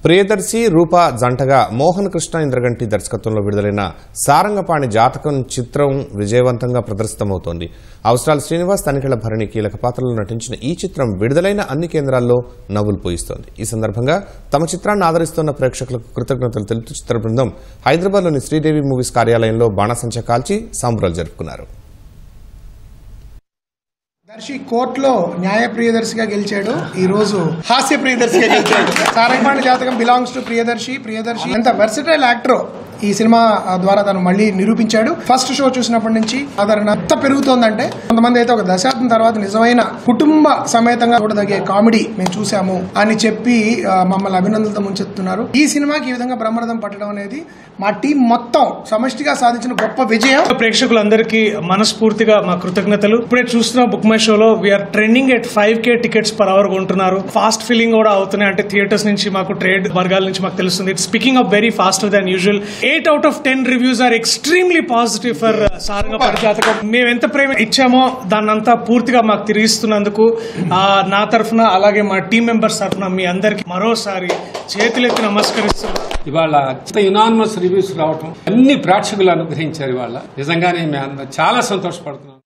ప్రియదర్శి రూప జంటగా మోహన్ కృష్ణ ఇంద్రగంటి దర్శకత్వంలో విడుదలైన సారంగపాణి జాతకం చిత్రం విజయవంతంగా ప్రదర్శితమవుతోంది. అవసరాల శ్రీనివాస్, తనికెళ్ల భరణి కీలక పాత్రలో నటించిన ఈ చిత్రం విడుదలైన అన్ని కేంద్రాల్లో నవ్వులు పూయిస్తోంది. ఈ సందర్భంగా తమ చిత్రాన్ని ఆదరిస్తున్న ప్రేక్షకులకు కృతజ్ఞతలు తెలుపుతూ చిత్ర బృందం హైదరాబాద్లోని శ్రీదేవి మూవీస్ కార్యాలయంలో బాణసంచా కాల్చి సంబరాలు జరుపుకున్నారు. దర్శి కోర్టులో న్యాయ ప్రియదర్శిగా గెలిచాడు, ఈ రోజు హాస్య ప్రియదర్శిగా గెలిచాడు. సారంగపాణి జాతకం బిలాంగ్స్ టు ప్రియదర్శి. ఎంత వెర్సటైల్ యాక్టర్ ఈ సినిమా ద్వారా తను మళ్ళీ నిరూపించాడు. ఫస్ట్ షో చూసినప్పటి నుంచి ఆదరణ ఎంత పెరుగుతోందంటే కొంతమంది అయితే ఒక దశాబ్దం తర్వాత నిజమైన కుటుంబ సమేతంగా చూడదగే కామెడీ మేము చూసాము అని చెప్పి మమ్మల్ని అభినందనలతో ముంచెత్తున్నారు. ఈ సినిమాకి ఈ విధంగా బ్రహ్మరథం పట్టడం అనేది మా టీం మొత్తం సమష్టిగా సాధించిన గొప్ప విజయం. ప్రేక్షకులందరికీ మనస్ఫూర్తిగా మా కృతజ్ఞతలు. ఇప్పుడే చూస్తున్న బుక్ మై షోలో we are trending at 5K tickets per hour కొంటున్నారు. ఫాస్ట్ ఫిల్లింగ్ కూడా అవుతున్నాయి. అంటే థియేటర్స్ నుంచి మాకు ట్రేడ్ వర్గాల నుంచి మాకు తెలుస్తుంది. It's speaking up very faster than usual. 8 out of 10 reviews are extremely positive for Sarangapani Jatakam. మేము ఎంత ప్రేమ ఇచ్చామో దాన్నంతా పూర్తిగా మాకు తిరిగిస్తున్నందుకు నా తరఫున అలాగే మా టీం మెంబర్స్ తరఫున మీ అందరికి మరోసారి చేతులెత్తి నమస్కరిస్తున్నాం. ఇవాళ యునానిమస్ రివ్యూస్ రావటం అన్ని ప్రేక్షకులు అనుగ్రహించారు. ఇవాళ నిజంగానే మేము చాలా సంతోషపడుతున్నాం.